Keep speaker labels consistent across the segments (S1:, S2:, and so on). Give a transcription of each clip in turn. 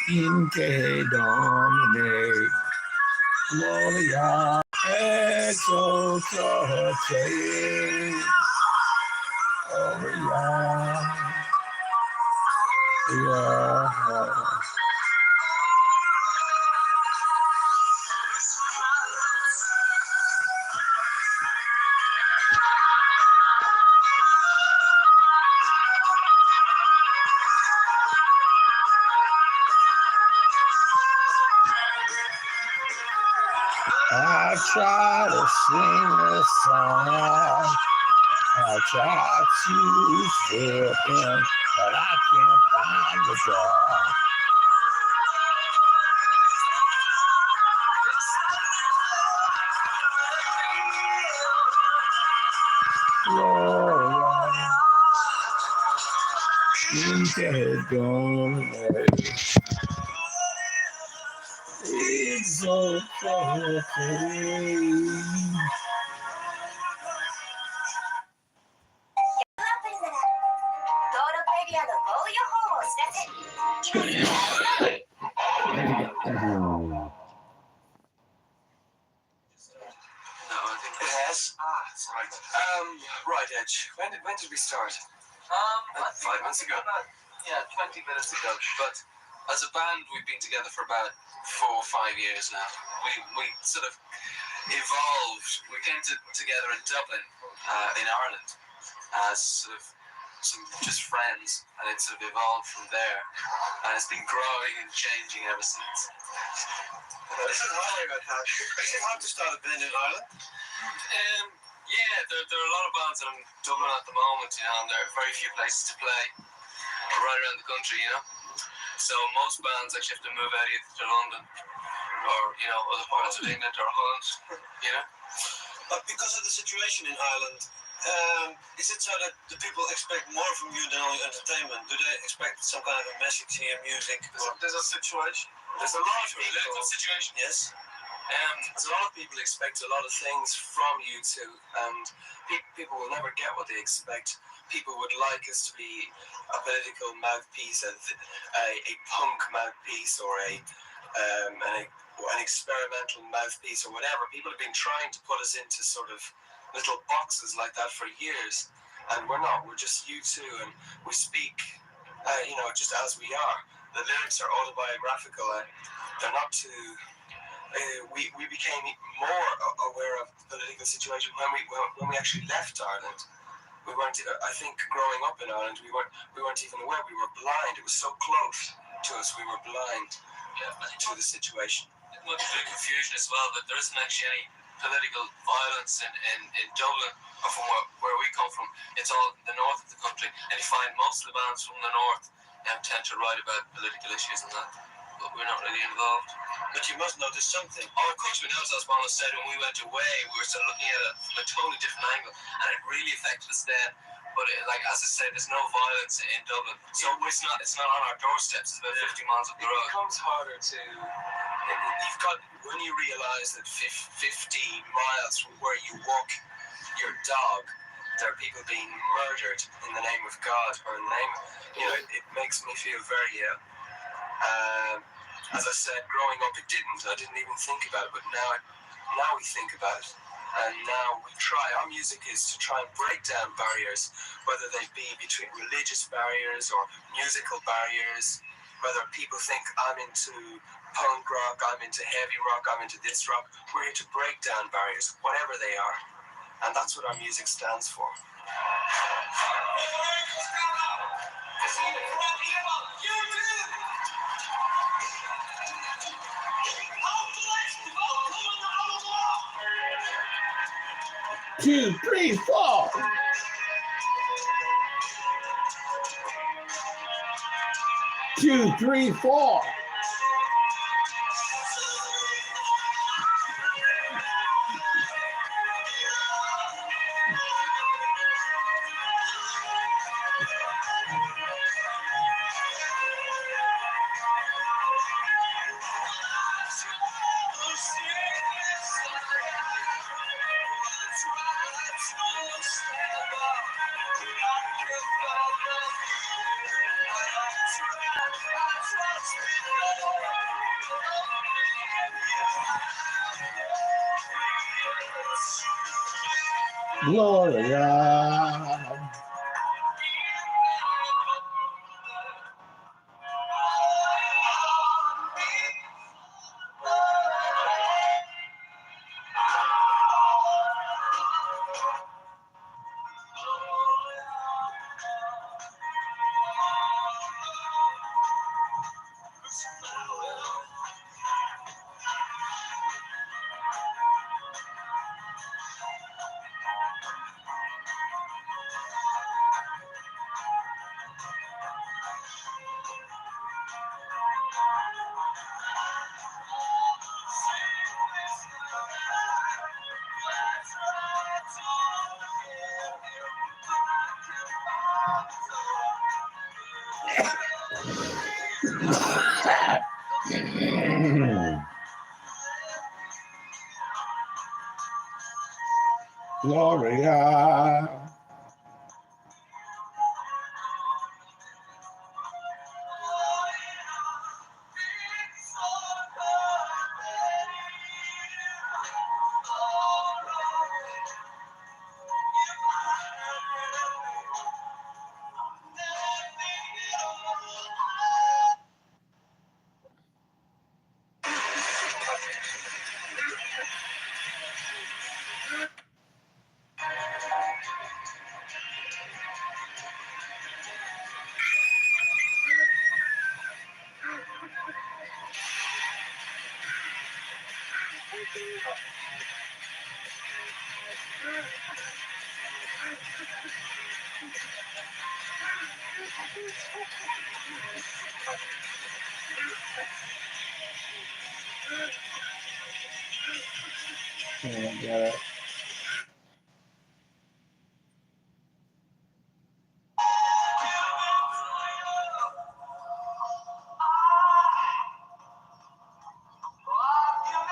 S1: in que domine gloria exultate gloria. Yeah. I try to sing this song. I try to slip in, but I can't find the door. Gloria in que domine exultate.
S2: No, I think it has. It's right. Right, Edge. When did we start? I think 5 months ago. 20 minutes ago. But as a band, we've been together for about 4 or 5 years now. We sort of evolved. We came together in Dublin, in Ireland, as sort of some just friends, and it sort of evolved from there, and it's been growing and changing ever since. Is it hard to start a band in Ireland? Yeah, there are a lot of bands in Dublin at the moment, and there are very few places to play right around the country, So most bands actually have to move out either to London or, other parts of England or Holland, But because of the situation in Ireland, is it so that the people expect more from you than only entertainment? Do they expect some kind of a message in your music? There's a situation. There's a lot of political situation. Yes. There's a lot of people expect a lot of things from you too, and people will never get what they expect. People would like us to be a political mouthpiece, a punk mouthpiece, or an experimental mouthpiece, or whatever. People have been trying to put us into sort of little boxes like that for years, and we're not. We're just you two, and we speak, just as we are. The lyrics are autobiographical, and they're not too. We became more aware of the political situation when we actually left Ireland. We weren't. I think growing up in Ireland, we weren't even aware. We were blind. It was so close to us. We were blind to the situation. It might be a bit of confusion as well, but there isn't actually any political violence in Dublin, or from where we come from. It's all the north of the country, and you find most of the bands from the north tend to write about political issues and that. But we're not really involved. But you must notice something. Oh, of course we noticed, as Bono said, when we went away, we were sort of looking at it from a totally different angle, and it really affected us then. But as I said, there's no violence in Dublin, so it's not on our doorsteps. It's about 50 miles up the road. It becomes harder to. You've got when you realise that 50 miles from where you walk your dog, there are people being murdered in the name of God, or in the name. It makes me feel very ill. As I said, growing up, I didn't even think about it, but now we think about it. And now we try. Our music is to try and break down barriers, whether they be between religious barriers or musical barriers, whether people think I'm into punk rock, I'm into heavy rock, I'm into this rock. We're here to break down barriers, whatever they are. And that's what our music stands for.
S1: Two, three, four. Two, three, four. Gloria. Gloria.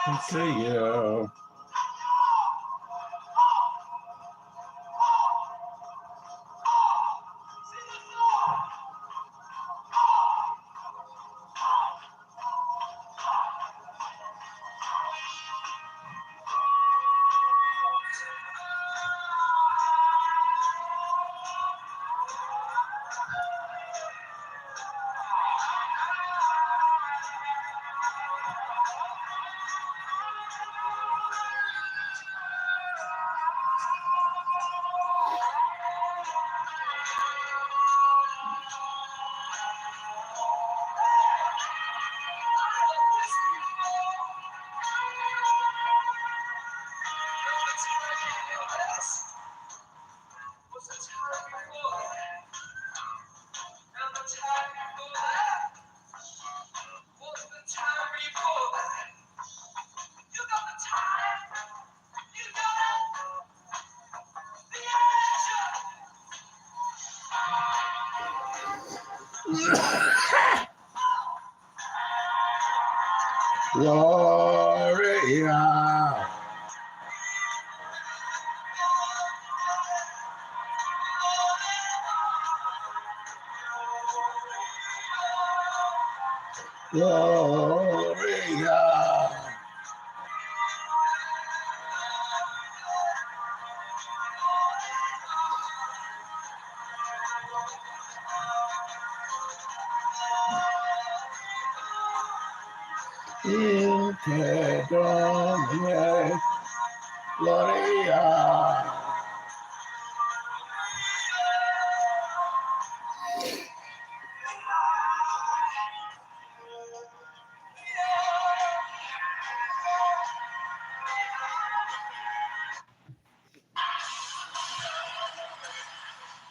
S1: And to you. Gloria. Gloria. In te Domine, Gloria.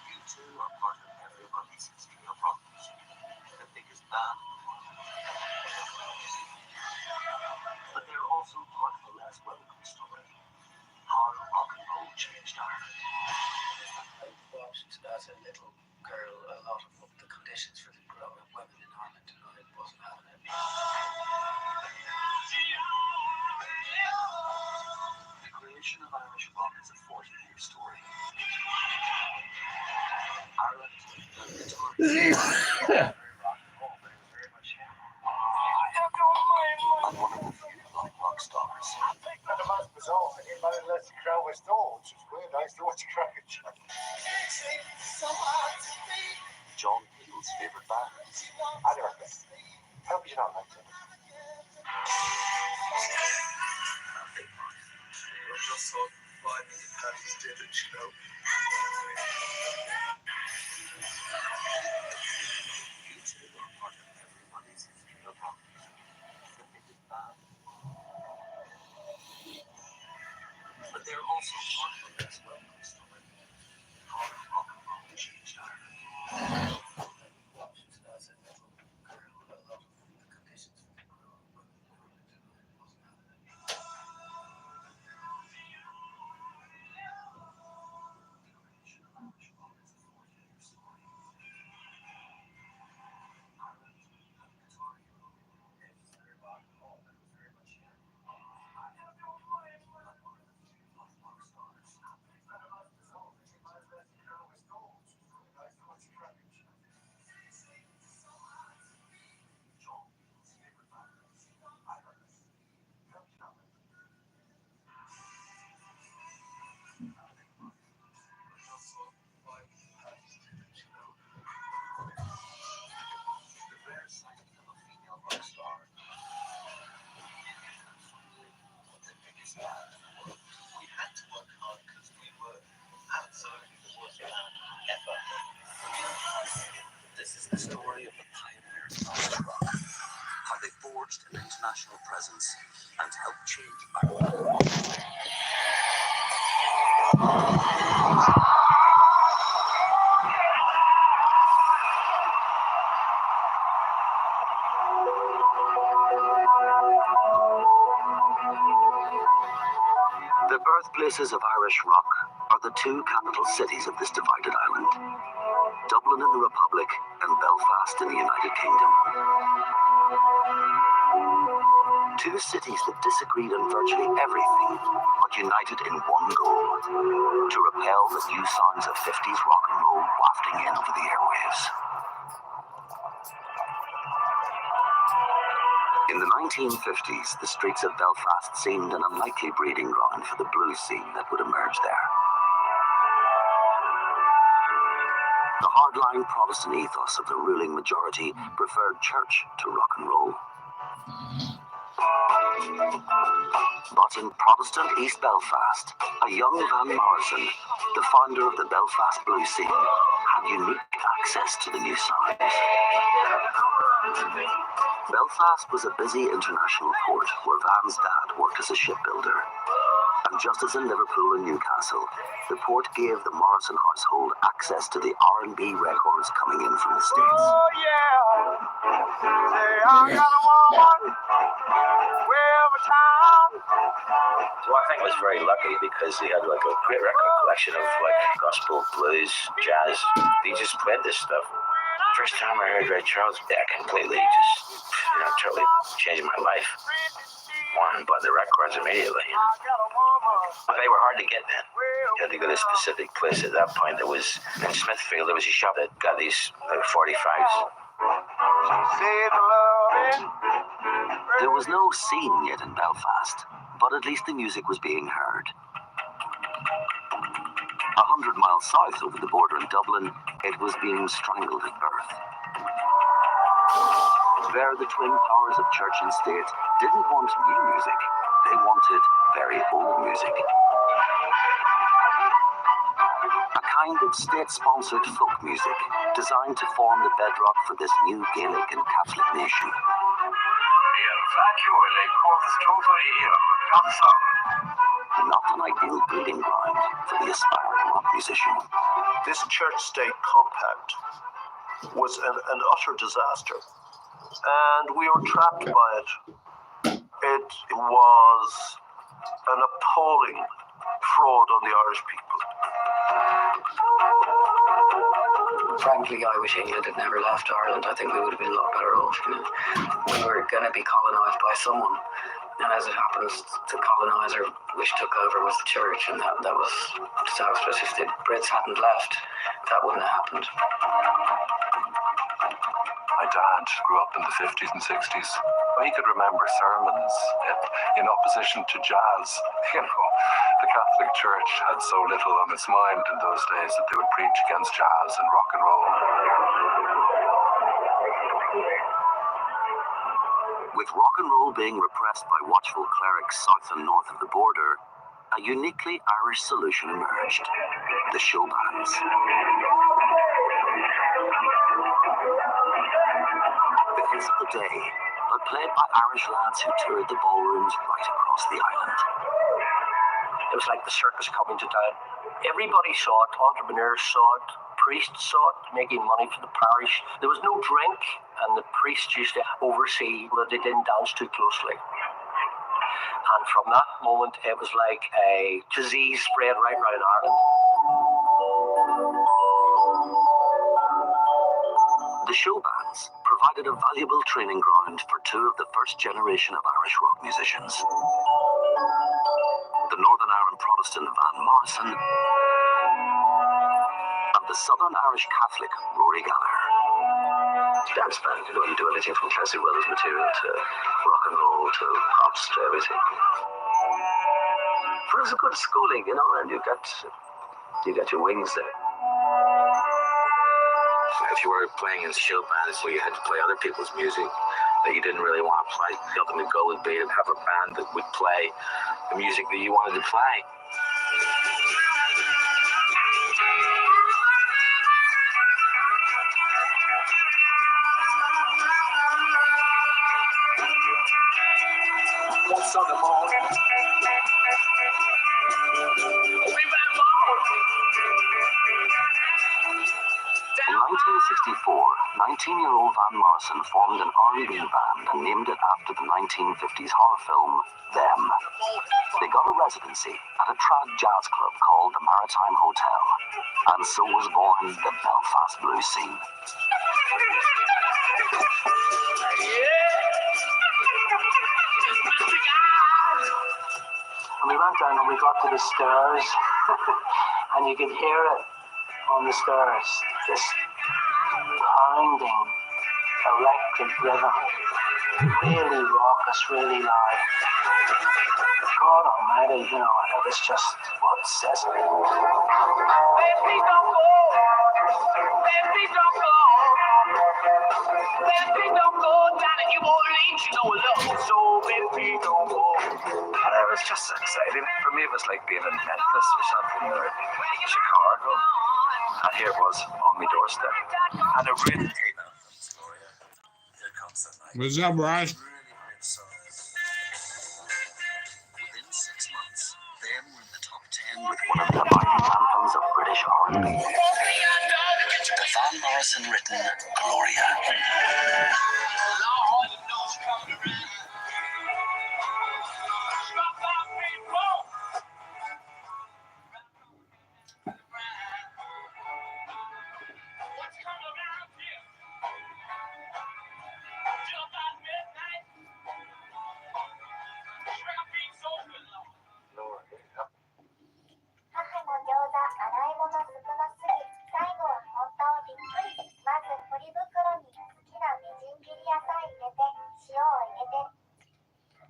S2: You two are part of everybody's senior problems. The biggest band. But they're also part of a less welcome story. How rock and roll changed Ireland. I thought as a little girl a lot of the conditions for the grown-up women in Ireland, and I wasn't having it. The creation of Irish rock is a 40-year story. Ireland at the time very rock and roll, but it was very much hip hop. And one of the few black rock stars Hope you don't like it. I just saw 5 minute patties did it, you know. You two are part of everybody's problem. But they're also part of the best welcome story. How rock and roll changed Ireland. As a little girl, a lot of the conditions for the girl wasn't happening. This is the story of the pioneers of Irish rock, how they forged an international presence and helped change Ireland. The birthplaces of Irish rock are the two capital cities of this divided island, Dublin in the Republic and Belfast in the United Kingdom. Two cities that disagreed on virtually everything, but united in one goal, to repel the new sounds of 50s rock and roll wafting in over the airwaves. In the 1950s, the streets of Belfast seemed an unlikely breeding ground for the blues scene that would emerge there. The hardline Protestant ethos of the ruling majority preferred church to rock and roll. But in Protestant East Belfast, a young Van Morrison, the founder of the Belfast blues scene, had unique access to the new sounds. Belfast was a busy international port where Van's dad worked as a shipbuilder. And just as in Liverpool and Newcastle, the port gave the Morrison household access to the R&B records coming in from the States.
S1: Oh yeah, say I got a woman, wherever town.
S3: Well, I think I was very lucky because he had like a great record collection of like gospel, blues, jazz. He just played this stuff. First time I heard Ray Charles, yeah, completely just, totally changed my life. Wanted to buy the records immediately. They were hard to get then. You had to go to a specific place at that point. There was, in Smithfield, there was a shop that got these like 45s.
S2: There was no scene yet in Belfast, but at least the music was being heard. 100 miles south over the border in Dublin, it was being strangled at birth. There, the twin powers of church and state didn't want new music, they wanted very old music. A kind of state-sponsored folk music designed to form the bedrock for this new Gaelic and Catholic nation. Not an ideal breeding ground for the aspiring rock musician.
S4: This church-state compact was an utter disaster, and we were trapped by it. It was an appalling fraud on the Irish people.
S5: Frankly, I wish England had never left Ireland. I think we would have been a lot better off. We were going to be colonised by someone, and as it happens, the coloniser which took over was the church, and that was disastrous. If the Brits hadn't left, that wouldn't have happened.
S4: My dad grew up in the 50s and 60s. He could remember sermons in opposition to jazz. The Catholic Church had so little on its mind in those days that they would preach against jazz and rock and roll.
S3: With rock and roll being repressed by watchful clerics south and north of the border, a uniquely Irish solution emerged: the show bands. The hits of the day are played by Irish lads who toured the ballrooms right across the island.
S6: It was like the circus coming to town. Everybody saw it, entrepreneurs saw it, priests saw it, making money for the parish. There was no drink, and the priests used to oversee that they didn't dance too closely. And from that moment, it was like a disease spread right around Ireland.
S3: The show bands provided a valuable training ground for two of the first generation of Irish rock musicians: the Northern Ireland Protestant Van Morrison and the Southern Irish Catholic Rory Gallagher.
S6: Dance band, you do anything from classic Welsh material to rock and roll to pops to everything. But it was a good schooling, and you got your wings there.
S3: If you were playing in show bands where you had to play other people's music that you didn't really want to play, the ultimate goal would be to have a band that would play the music that you wanted to play.
S2: Once on the morning,
S3: In 1964, 19-year-old Van Morrison formed an R&B band and named it after the 1950s horror film Them. They got a residency at a trad jazz club called the Maritime Hotel, and so was born the Belfast blues scene.
S6: And we went down and we got to the stairs, and you could hear it on the stairs, this pounding electric rhythm, really raucous, really loud. God almighty, it was just what says it.
S2: baby, don't go. Baby, don't go. Baby, don't go. Darling, you won't leave you no love. So, baby, don't go.
S6: And it was just exciting. For me, it was like being in Memphis or something, or Chicago. And here it was on my doorstep. And it really came out. Here comes the night.
S1: What's up, Ryan?
S3: Really great songs. Within 6 months, them were in the top 10 with one of the abiding anthems of British R&B. The Van Morrison written Gloria.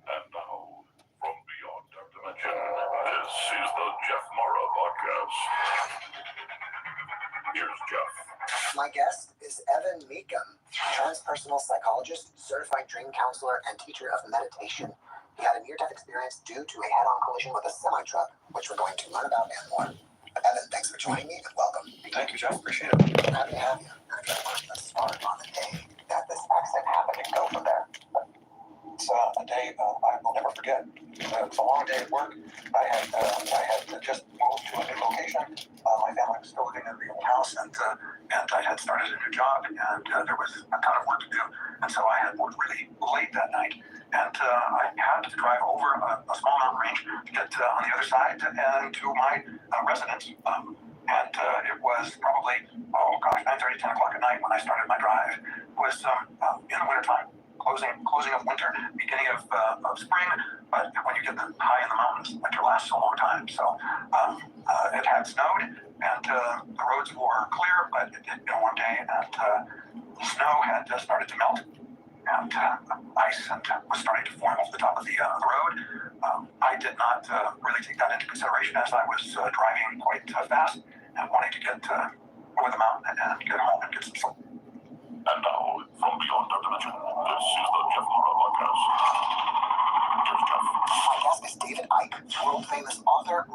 S7: And now, from beyond our dimension, this is the Jeff Mara Podcast. Here's Jeff.
S8: My guest is Evan Meekum, transpersonal psychologist, certified dream counselor, and teacher of meditation. He had a near-death experience due to a head-on collision with a semi-truck, which we're going to learn about and more. Evan, thanks for joining me and welcome.
S9: Thank you, Jeff. Appreciate it.
S8: I'm happy to have you. And if you want to start on the day that this accident happened and go from there.
S9: It's a day I will never forget. It was a long day at work. I had just moved to a new location. My family was still living in the old house, and I had started a new job, and there was a ton of work to do. And so I had worked really late that night, and I had to drive over a small mountain range to get on the other side and to my residence. And it was probably, 9:30, 10 o'clock at night when I started my drive. It was in the wintertime. Closing of winter, beginning of spring, but when you get the high in the mountains, winter lasts a long time. So it had snowed, and the roads were clear, but it did one day, and the snow had started to melt, and ice was starting to form off the top of the road. I did not really take that into consideration as I was driving quite fast and wanting to get over the mountain and get home and get some sleep.
S7: And now, from beyond our dimension, this is the Jeff Mara Podcast.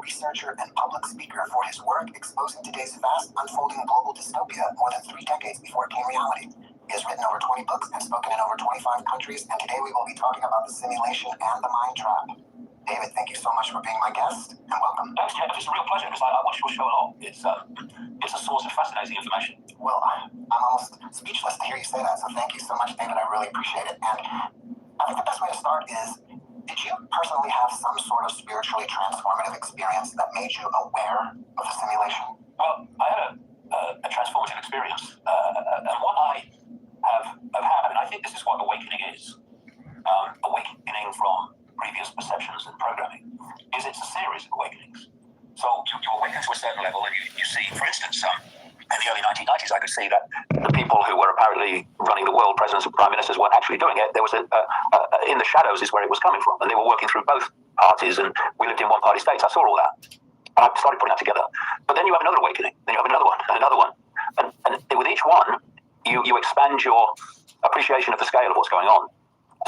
S8: researcher and public speaker for his work exposing today's fast unfolding global dystopia more than 3 decades before it became reality. He has written over 20 books and spoken in over 25 countries, and today we will be talking about the simulation and the mind trap. David, thank you so much for being my guest, and welcome.
S3: Thanks, Jeff. It's a real pleasure because I watch your show a lot. It's a source of fascinating information.
S8: Well, I'm almost speechless to hear you say that, so thank you so much, David. I really appreciate it. And I think the best way to start is, did you personally have some sort of spiritually transformative experience that made you aware of the simulation?
S3: Well, I had a transformative experience, and what I have had, and I think this is what awakening is. Awakening from previous perceptions and programming is it's a series of awakenings. So you awaken to a certain level, and you see, for instance, in the early 1990s, I could see that the people who were apparently running the world, presidents and prime ministers, weren't actually doing it. There was in the shadows is where it was coming from, and they were working through both parties, and we lived in one-party states. I saw all that, and I started putting that together. But then you have another awakening, then you have another one, and another one, and with each one, you expand your appreciation of the scale of what's going on.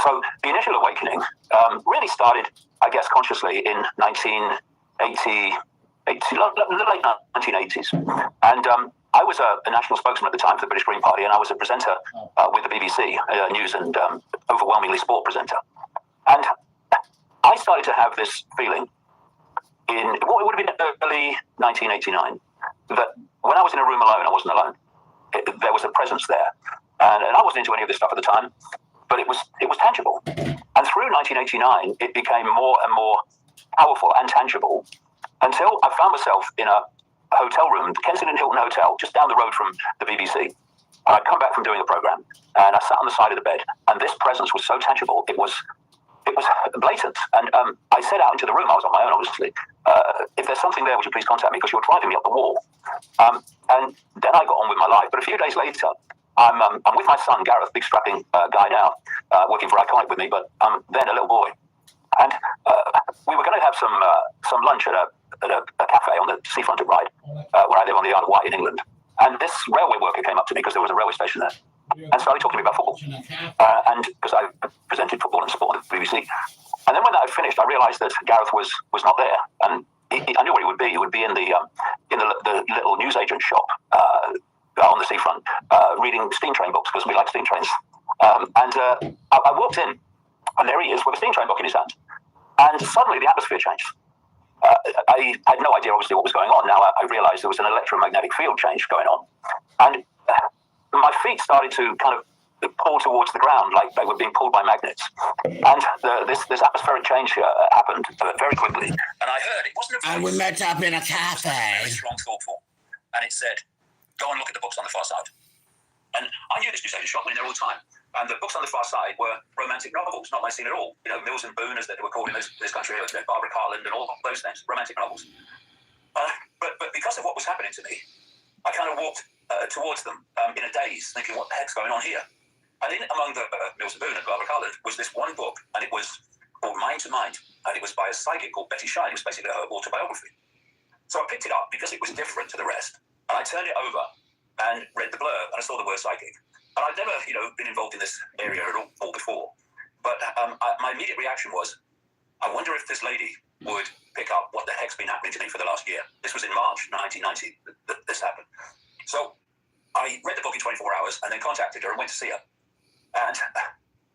S3: So the initial awakening really started, I guess, consciously in 1980, the late 1980s. And I was a national spokesman at the time for the British Green Party, and I was a presenter with the BBC, news and overwhelmingly sport presenter. And I started to have this feeling in what would have been early 1989, that when I was in a room alone, I wasn't alone. There was a presence there. And I wasn't into any of this stuff at the time, but it was tangible. And through 1989, it became more and more powerful and tangible until I found myself in a hotel room, the Kensington Hilton Hotel, just down the road from the BBC. And I'd come back from doing a program, and I sat on the side of the bed, and this presence was so tangible, it was blatant. And I said out into the room, I was on my own, obviously, if there's something there, would you please contact me, because you're driving me up the wall. And then I got on with my life. But a few days later, I'm with my son, Gareth, big strapping guy now, working for Iconic with me, but then a little boy. And we were going to have some lunch at a cafe on the seafront at Ryde, where I live on the Isle of Wight in England. And this railway worker came up to me, because there was a railway station there, and started talking to me about football. And because I presented football and sport at the BBC. And then when that had finished, I realised that Gareth was not there. And I knew where he would be. He would be in the little newsagent shop on the seafront, reading steam train books, because we like steam trains. And I walked in, and there he is with a steam train book in his hand. And suddenly the atmosphere changed. I had no idea, obviously, what was going on. Now I realised there was an electromagnetic field change going on. And my feet started to kind of pull towards the ground, like they were being pulled by magnets. And this atmospheric change happened very quickly. And I heard, it wasn't a voice.
S1: And we met up in a cafe.
S3: Very strong, thoughtful. And it said, go and look at the books on the far side. And I knew this newspaper shop, went in there all the time. And the books on the far side were romantic novels, not my scene at all. You know, Mills and Boon, as they were called in this country, Barbara Cartland and all those things, romantic novels. But because of what was happening to me, I kind of walked towards them in a daze, thinking, what the heck's going on here? And in among the Mills and Boon and Barbara Cartland was this one book, and it was called Mind to Mind, and it was by a psychic called Betty Shine. It was basically her autobiography. So I picked it up because it was different to the rest, and I turned it over and read the blurb, and I saw the word psychic. And I'd never, been involved in this area at all before. But my immediate reaction was, I wonder if this lady would pick up what the heck's been happening to me for the last year. This was in March 1990 that this happened. So I read the book in 24 hours and then contacted her and went to see her. And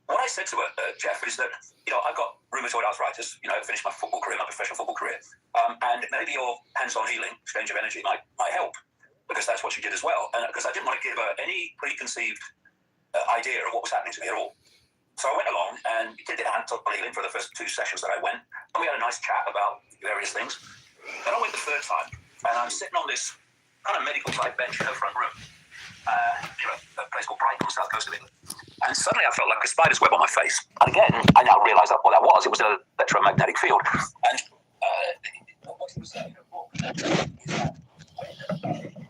S3: what I said to her, Jeff, is that, I've got rheumatoid arthritis, finished my football career, my professional football career. And maybe your hands-on healing, exchange of energy might help. Because that's what she did as well. And because I didn't want to give her any preconceived idea of what was happening to me at all. So I went along and did the hand-on healing for the first 2 sessions that I went. And we had a nice chat about various things. Then I went the third time, and I'm sitting on this kind of medical-type bench in her front room, near a place called Brighton, south coast of England. And suddenly I felt like a spider's web on my face. And again, I now realised what that was. It was an electromagnetic field. And what he was saying in the book is that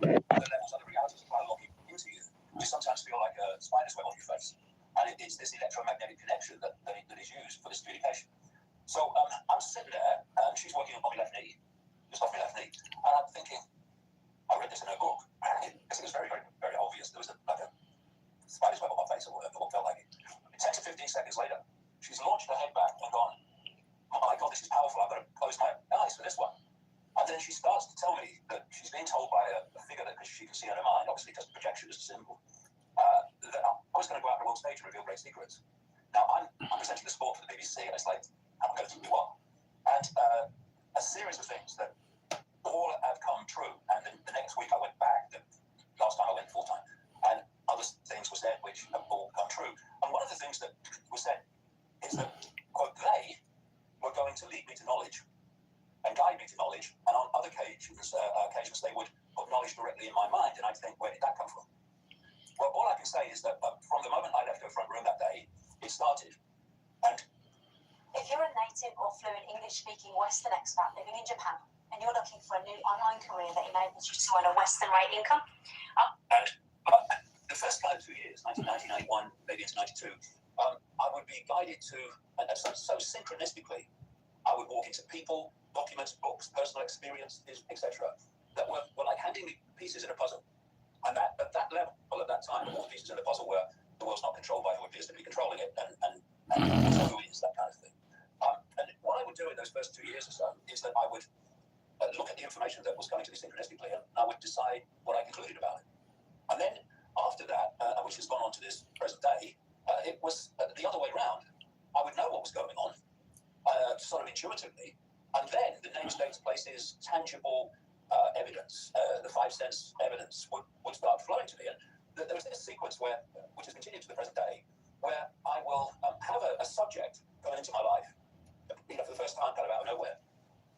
S3: the levels of the realities are kind of locking into you. You sometimes feel like a spider's web on your face. And it's this electromagnetic connection that is used for this communication. So I'm sitting there, and she's working on my left knee, just off my left knee. And I'm thinking, I read this in her book, because it was very, very, very obvious. There was like a spider's web on my face, or whatever the book felt like it. 10 to 15 seconds later, she's launched her head back and gone, oh my God, this is powerful. I've got to close my eyes for this one.
S9: Now, I'm presenting the sport for the BBC, and it's like, how am I going to do what? And a series of things that all have come true. And then the next week I went back, the last time I went full time, and other things were said which have all come true. And one of the things that was said is that, quote, they were going to lead me to knowledge and guide me to knowledge. And on other occasions they would put knowledge directly in my mind. And I'd think, where did that come from? Well, all I can say is that from the moment I left her front room that day, it started. And
S10: if you're a native or fluent English-speaking Western expat living in Japan, and you're looking for a new online career that enables you to earn a Western rate income.
S9: And the first 2 years, 1991, maybe into 92, I would be guided to, and so synchronistically, I would walk into people, documents, books, personal experiences, etc., that were like handing me pieces in a puzzle. And that at that level, at that time, all the pieces in the puzzle were the world's not controlled by who appears to be controlling it, and who is, that kind of thing. And what I would do in those first 2 years or so is that I would look at the information that was coming to me synchronistically, and I would decide what I concluded about it. And then after that, which has gone on to this present day, it was the other way around. I would know what was going on, sort of intuitively, and then the names, dates, places, tangible evidence, the 5 sense evidence would start flowing to me. And there was this sequence where, which has continued to the present day, where I will have a subject coming into my life, for the first time, kind of out of nowhere.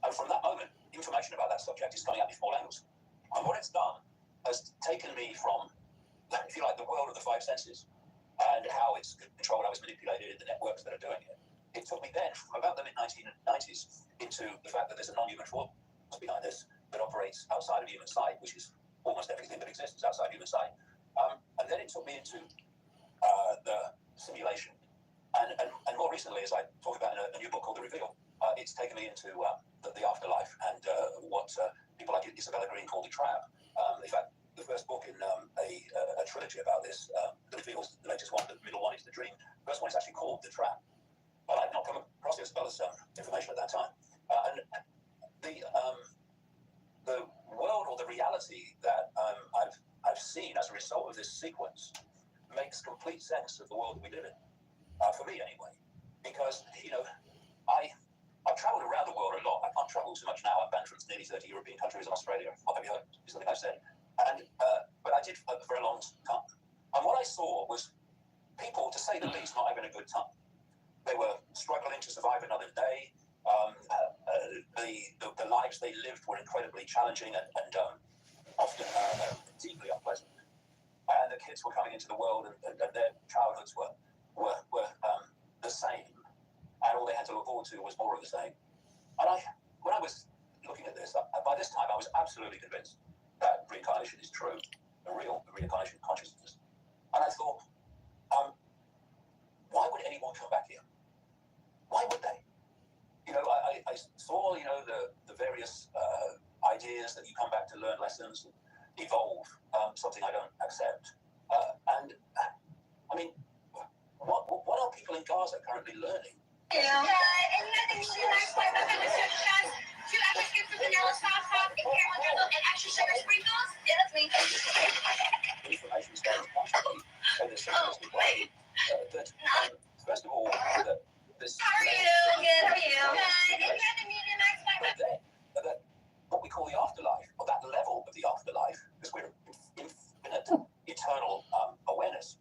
S9: And from that moment, information about that subject is coming at me from all angles. And what it's done has taken me from, if you like, the world of the 5 senses and how it's controlled, how it's manipulated, the networks that are doing it. It took me then from about the mid-1990s into the fact that there's a non-human force behind this that operates outside of human sight, which is almost everything that exists outside human sight. And then it took me into the simulation. And more recently, as I talk about in a new book called The Reveal, it's taken me into the afterlife and what people like Isabella Green call the trap. In fact, the first book in a trilogy about this, The Reveal, the latest one, the middle one is The Dream. The first one is actually called The Trap. But I've not come across Isabella's information at that time. And the world or the reality that I've seen as a result of this sequence makes complete sense of the world that we live in. For me, anyway, because I've travelled around the world a lot. I can't travel so much now. I'm banned from nearly 30 European countries and Australia. What have you heard? Is something I've said. And but I did for a very long time. And what I saw was people, to say the least, not having a good time. They were struggling to survive another day. The lives they lived were incredibly challenging and often deeply unpleasant. And the kids were coming into the world, and their childhoods were the same, and all they had to look forward to was more of the same. And when I was looking at this, by this time I was absolutely convinced that reincarnation is true, a real reincarnation consciousness. And I thought, why would anyone come back here? Why would they? I saw, the various ideas that you come back to learn lessons and evolve, something I don't accept. And I mean, what are people in Gaza currently learning?
S10: Anything nice like that? Two extra scoops of vanilla sauce, and caramel drizzle, and extra sugar sprinkles? Yeah, that's me.
S9: Information is very constantly in this simplistic way. First of all, this.
S10: How are you? Good. How are you?
S9: But then, what we call the afterlife, or that level of the afterlife, because we're infinite, eternal awareness,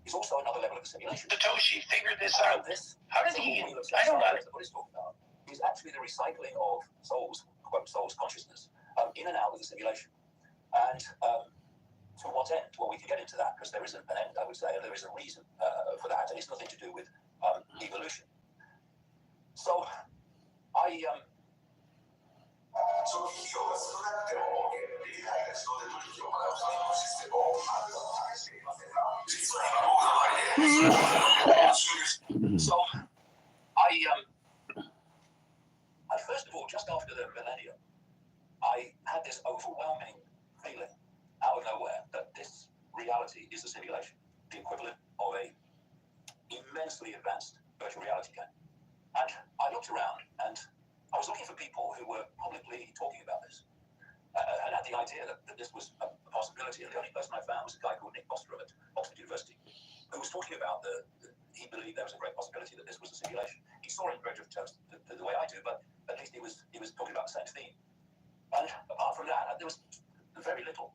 S9: is also another level of the simulation.
S3: Satoshi figured this out. How did he?
S9: I don't know. What he's talking about is actually the recycling of souls, quote, souls consciousness, in and out of the simulation. And to what end? Well, we can get into that because there isn't an end, I would say, and there is a reason for that, and it's nothing to do with evolution. So, first of all, just after the millennium, I had this overwhelming feeling out of nowhere that this reality is a simulation, the equivalent of a immensely advanced virtual reality game. And I looked around and I was looking for people who were publicly talking about this and had the idea that this was a possibility. And the only person I found was a guy called Nick Bostrom at Oxford University, who was talking about
S2: he believed there was a great possibility that this was a simulation. He saw it in very different terms the way I do, but at least he was talking about the same theme. And apart from that, there was very little.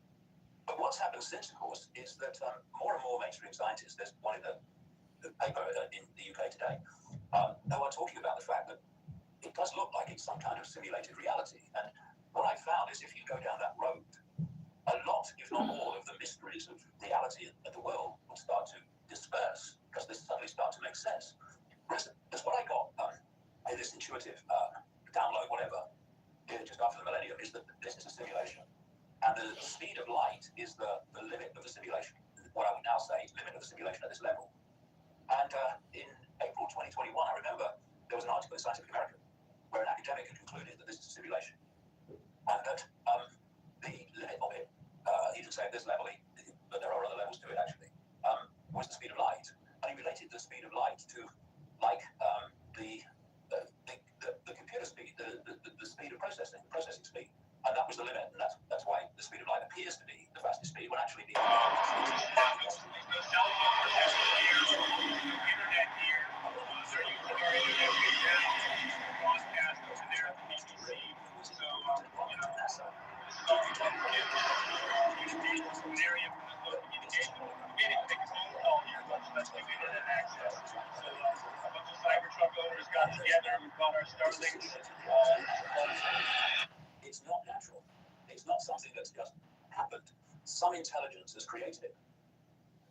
S2: But what's happened since, of course, is that more and more mainstream scientists, there's one in the paper in the UK today, who are talking about the fact that it does look like it's some kind of simulated reality. And what I found is if you go down that road, a lot, if not all, of the mysteries of reality and the world will start to disperse because they suddenly start to make sense. That's what I got in this intuitive download, whatever, just after the millennium, is that this is a simulation. And the speed of light is the limit of the simulation. What I would now say, limit of the simulation at this level. And in April 2021, I remember there was an article in Scientific American where an academic had concluded that this is a simulation. And that the limit of it, he didn't say at this level, but there are other levels to it actually, was the speed of light. And he related the speed of light to like the computer speed, the speed of processing, the processing speed. And that was the limit, and that's why the speed of light appears to be the fastest speed when actually the It's not natural. It's not something that's just happened. Some intelligence has created it.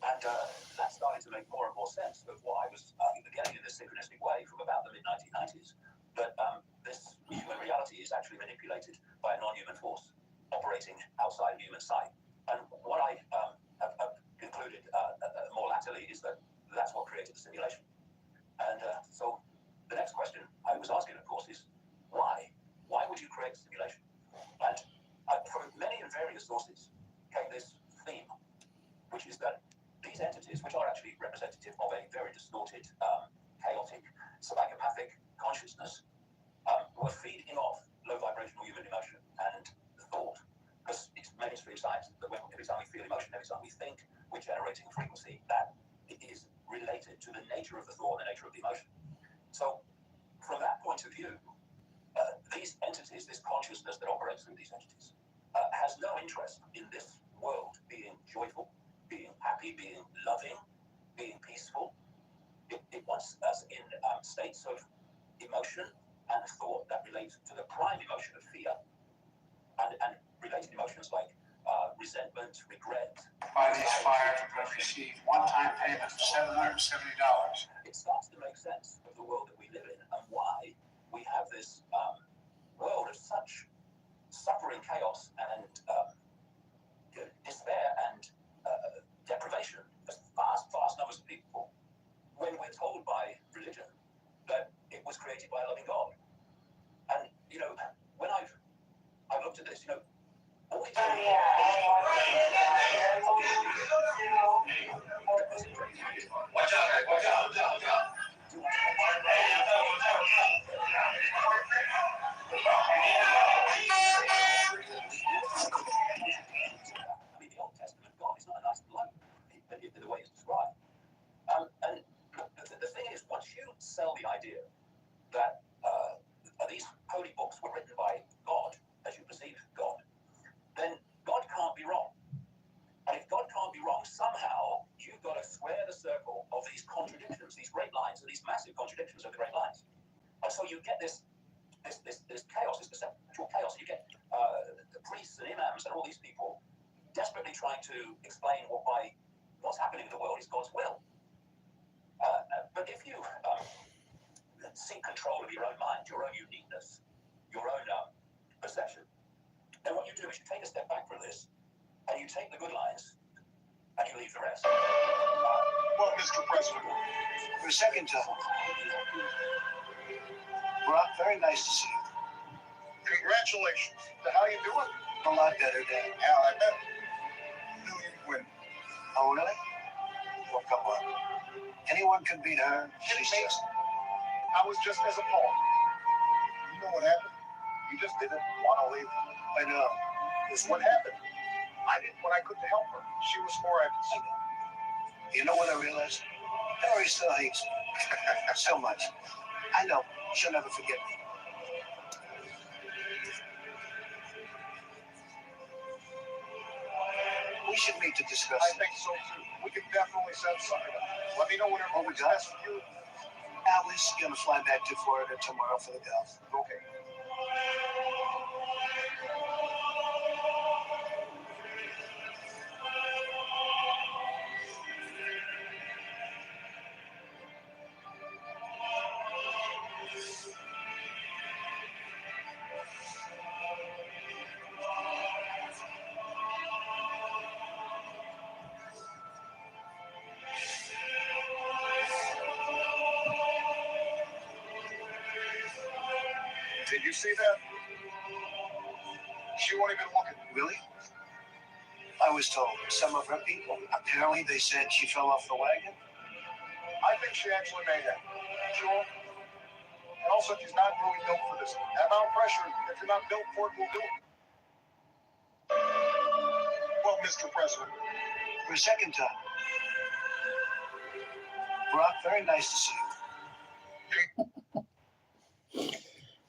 S2: And that started to make more and more sense of what I was getting in this synchronistic way from about the mid-1990s. That this human reality is actually manipulated by a non-human force operating outside of human sight. And what I have concluded more latterly is that that's what created the simulation. And so the next question I was asking, of course, is why? Why would you create a simulation? And from many and various sources came this theme, which is that these entities, which are actually representative of a very distorted, chaotic, psychopathic consciousness, were feeding off low vibrational human emotion and thought. Because it's mainstream science that every time we feel emotion, every time we think, we're generating a frequency that is related to the nature of the thought, the nature of the emotion. So, from that point of view, these entities, this consciousness that operates through these entities, has no interest in this world being joyful, being happy, being loving, being peaceful. It wants us in states of emotion and thought that relate to the prime emotion of fear and related emotions like resentment, regret.
S11: By these fires, we received one-time payment of $770.
S2: It starts to make sense of the world that we live in and why we have this world of such suffering, chaos, and despair and deprivation of vast numbers of people, when we're told by religion that it was created by a loving God. And when I've looked at this, all these
S11: Watch out.
S2: the Old Testament God is not a nice bloke in the way it's described. And the thing is, once you sell the idea that these holy books were written by God, as you perceive God, then God can't be wrong. And if God can't be wrong, somehow you've got to square the circle of these contradictions, these great lines, and these massive contradictions of the great lines. And so you get this chaos, this perceptual chaos. You get the priests and imams and all these people desperately trying to explain what's happening in the world is God's will. But if you seek control of your own mind, your own uniqueness, your own perception, then what you do is you take a step back from this, and you take the good lines, and you leave the rest.
S11: Well, Mr. President, for a second time. Well, very nice to see you.
S12: Congratulations. How you doing?
S11: A lot better, Dad.
S12: Al, I bet knew you'd win.
S11: Oh, really? Well, come on. Anyone can beat her. She's just...
S12: I was just as appalled. You know what happened? You just didn't want to leave.
S11: I know.
S12: This is what happened. I did what I could to help her. She was more I could see.
S11: You know what I realized? Hillary still hates me. So much. I know. She'll never forget me. We should meet to discuss.
S12: I think so too. We can definitely set something up. Let me know whatever works best for you.
S11: Allie's gonna fly back to Florida tomorrow for the golf.
S12: Okay. Did you see that? She won't even look at me.
S11: Really? I was told some of her people. Apparently, they said she fell off the wagon.
S12: I think she actually made it. Sure. And also, she's not really built for this. That amount of pressure, if you're not built for it, we'll do it. Well, Mr. President.
S11: For a second time. Brock, very nice to see you.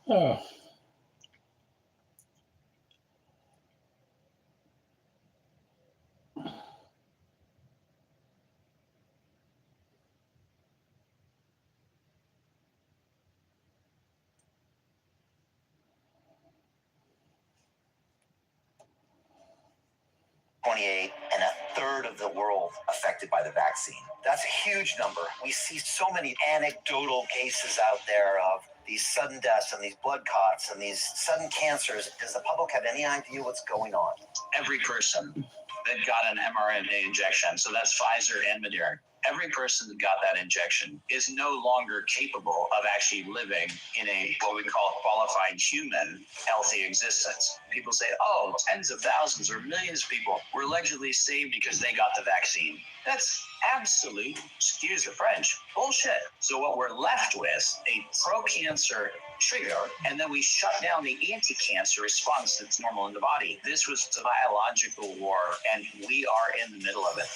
S1: Oh.
S13: And a third of the world affected by the vaccine. That's a huge number. We see so many anecdotal cases out there of these sudden deaths and these blood clots and these sudden cancers. Does the public have any idea what's going on?
S14: Every person that got an mRNA injection, so that's Pfizer and Moderna, every person that got that injection is no longer capable of actually living in a what we call qualified human healthy existence. People say, oh, tens of thousands or millions of people were allegedly saved because they got the vaccine. That's absolute, excuse the French, bullshit. So what we're left with, a pro-cancer trigger, and then we shut down the anti-cancer response that's normal in the body. This was a biological war, and we are in the middle of it.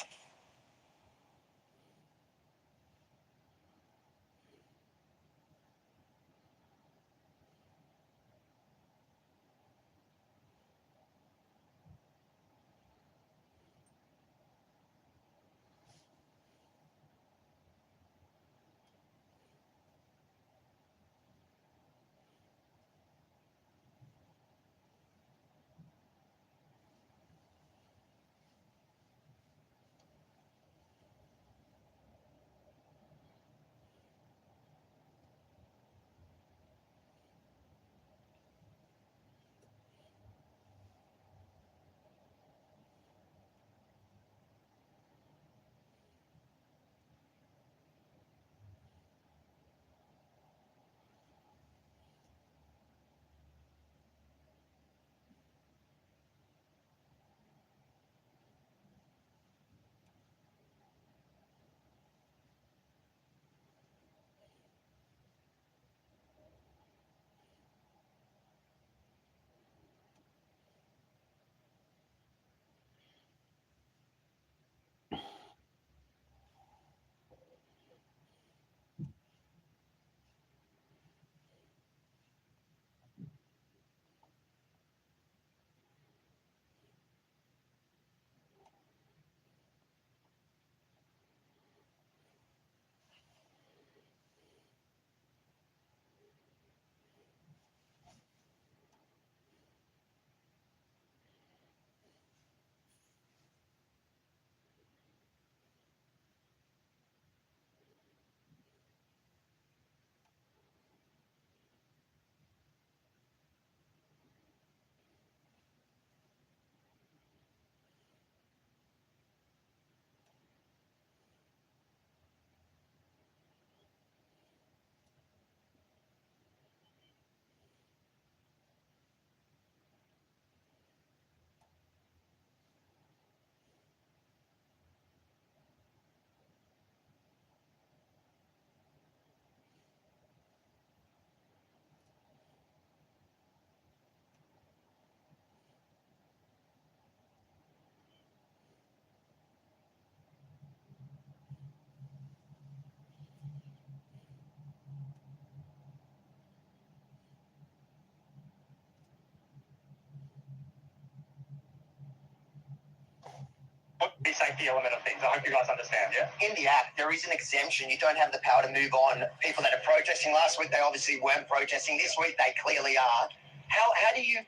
S15: safety element of things. I hope you guys understand, yeah?
S16: In the act, there is an exemption. You don't have the power to move on. People that are protesting last week, they obviously weren't protesting. This week, they clearly are. How do you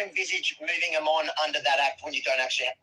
S16: envisage moving them on under that act when you don't actually have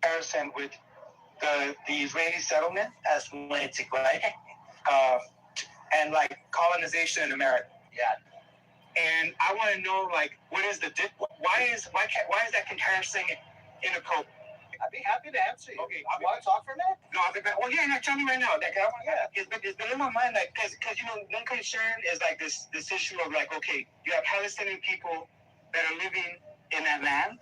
S15: comparison with the Israeli settlement as when it's and like colonization in America.
S16: Yeah.
S15: And I want to know, like, what is the why is that comparison inappropriate?
S11: I'd be happy to answer you.
S15: Okay,
S11: I want to talk for a minute.
S15: No, I'll be back. Well, yeah, tell me right now. Like, it's been in my mind, like, because one concern is like this issue of like, okay, you have Palestinian people that are living in that land,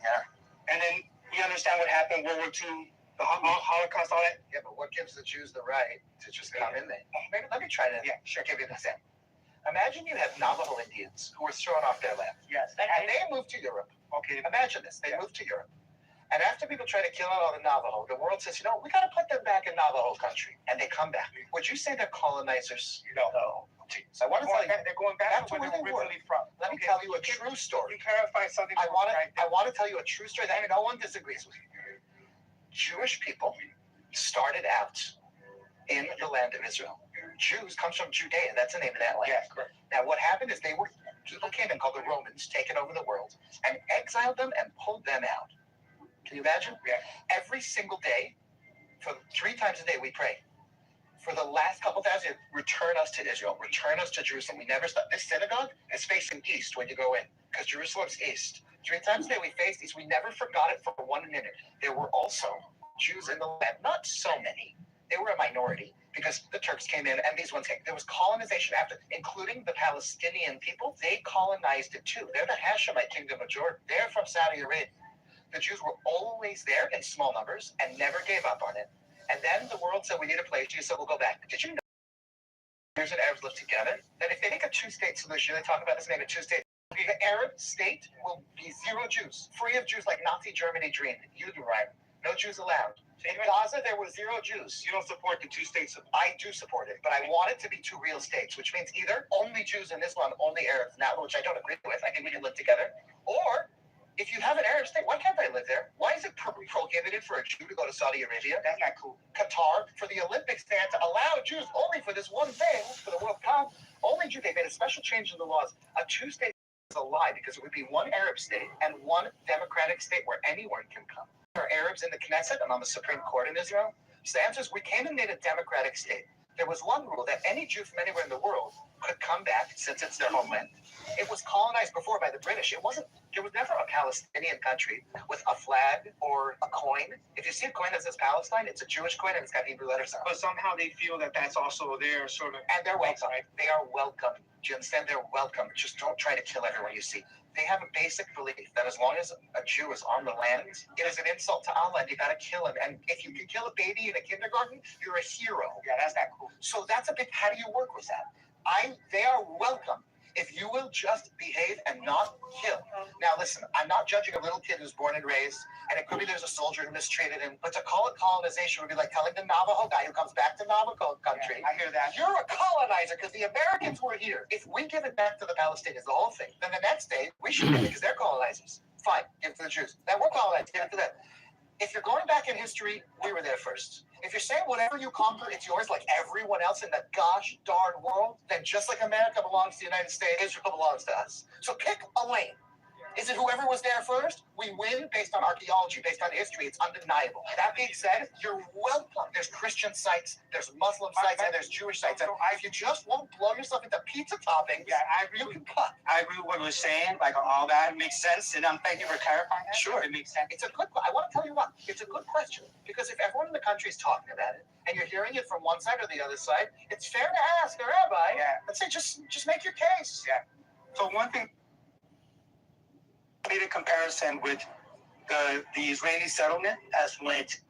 S15: and then we understand what happened World War II, the Holocaust, all that.
S11: Yeah, but what gives the Jews the right to just come in there? Maybe, let me try to give you an example. Imagine you have Navajo Indians who were thrown off their land.
S15: Yes.
S11: And they moved to Europe.
S15: Okay.
S11: Imagine this. They moved to Europe. And after people try to kill all the Navajo, the world says, we got to put them back in Navajo country. And they come back. Would you say they're colonizers?
S15: No.
S11: So I want to tell you,
S15: they're going back to where
S11: they
S15: they're
S11: were.
S15: originally from.
S11: Let me tell you a true story.
S15: You clarify something.
S11: I want to tell you a true story that no one disagrees with. Jewish people started out in the land of Israel. Jews comes from Judea. That's the name of that land.
S15: Yes, correct.
S11: Now, what happened is people came in called the Romans, taken over the world, and exiled them and pulled them out. Can you imagine?
S15: Yeah.
S11: Every single day, for 3 times a day, we pray. For the last couple thousand years, return us to Israel, return us to Jerusalem. We never stop. This synagogue is facing east when you go in, because Jerusalem's east. 3 times a day we faced east. We never forgot it for 1 minute. There were also Jews in the land, not so many. They were a minority because the Turks came in and these ones came. There was colonization after, including the Palestinian people. They colonized it too. They're the Hashemite kingdom of Jordan. They're from Saudi Arabia. The Jews were always there in small numbers and never gave up on it. And then the world said, we need a place. Jesus said, we'll go back. Did you know Jews and Arabs live together? That if they make a 2-state solution, they talk about this name, a 2-state. The Arab state will be 0 Jews, free of Jews like Nazi Germany dreamed. You do right. No Jews allowed. In Gaza, there were 0 Jews.
S15: You don't support the 2-state solution?
S11: I do support it, but I want it to be 2 real states, which means either only Jews in Islam, only Arabs, now, which I don't agree with. I think we can live together. Or if you have an Arab state, why can't they live there? Why is it prohibited for a Jew to go to Saudi Arabia?
S15: That's not cool.
S11: Qatar, for the Olympics, they had to allow Jews only for this one thing, for the World Cup. Only Jews. They made a special change in the laws. A 2-state is a lie because it would be 1 Arab state and 1 democratic state where anyone can come. There are Arabs in the Knesset and on the Supreme Court in Israel. So the answer is we came and made a democratic state. There was one rule that any Jew from anywhere in the world could come back since it's their homeland. It was colonized before by the British. There was never a Palestinian country with a flag or a coin. If you see a coin that says Palestine, it's a Jewish coin and it's got Hebrew letters on it.
S15: But somehow they feel that that's also their sort of...
S11: And they're welcome. They are welcome. Do you understand? They're welcome. Just don't try to kill everyone you see. They have a basic belief that as long as a Jew is on the land, it is an insult to Allah and you got to kill him. And if you can kill a baby in a kindergarten, you're a hero.
S15: Yeah, that's not cool.
S11: So that's a big, how do you work with that? They are welcome if you will just behave and not kill. Now listen, I'm not judging a little kid who's born and raised, and it could be there's a soldier who mistreated him, but to call it colonization would be like telling the Navajo guy who comes back to Navajo country,
S15: I hear that.
S11: You're a colonizer because the Americans were here. If we give it back to the Palestinians, the whole thing, then the next day we should get it because they're colonizers. Fine, give it to the Jews. Then we're colonizers, give it to them. If you're going back in history, we were there first. If you're saying whatever you conquer, it's yours like everyone else in the gosh darn world, then just like America belongs to the United States, Israel belongs to us. So pick a lane. Is it whoever was there first? We win based on archaeology, based on history. It's undeniable. That being said, you're welcome. There's Christian sites, there's Muslim sites, and there's Jewish sites. And if you just won't blow yourself into pizza toppings,
S15: I agree.
S11: You can cut.
S15: I agree with what you're saying. Like all that makes sense, and thank you for clarifying that.
S11: Sure,
S15: it makes sense.
S11: It's a good. I want to tell you what. It's a good question because if everyone in the country is talking about it and you're hearing it from one side or the other side, it's fair to ask a rabbi and say, just make your case.
S15: Yeah. So one thing. Made a comparison with the Israeli settlement as when it's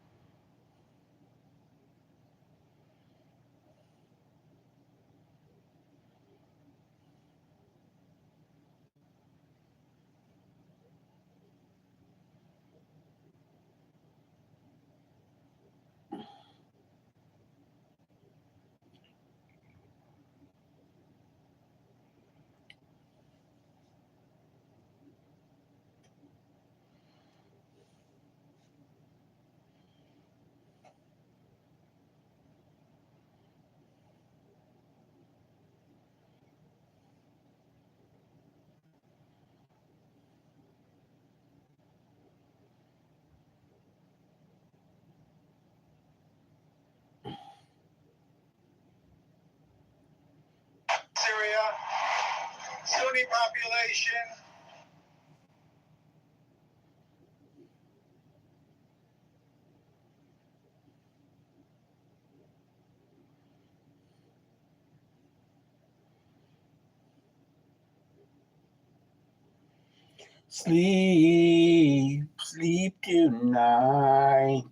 S12: enemy population.
S1: Sleep, sleep tonight.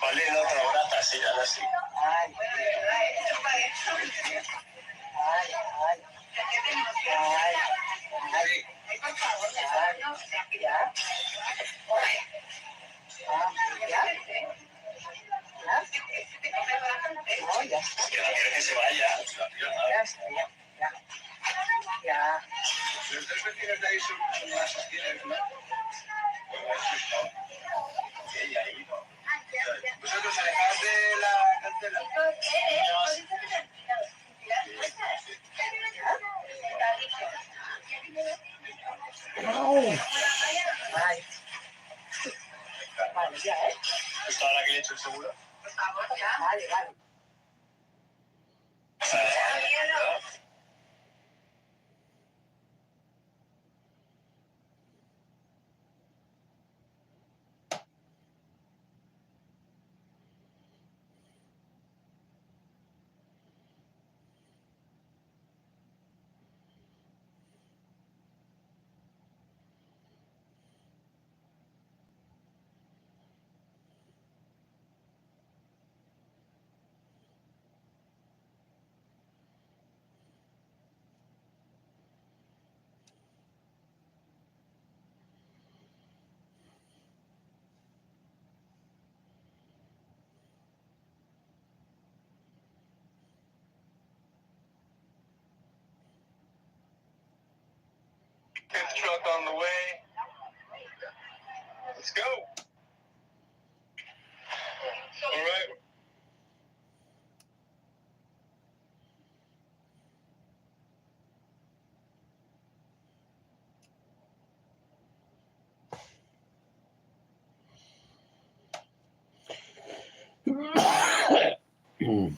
S12: ¿Cuál es la otra hora? Sí, ahora sí. Ay, que se vaya. Ya. Los tres vecinos de ahí son más hostiles, ¿no? Sí, ahí no. ¿Vosotros alejados de la cancela? Ay. Vale, ya, ¿eh? ¿Justo ahora que le he hecho el seguro? Vale, vale. Good truck on the way. Let's go. All right.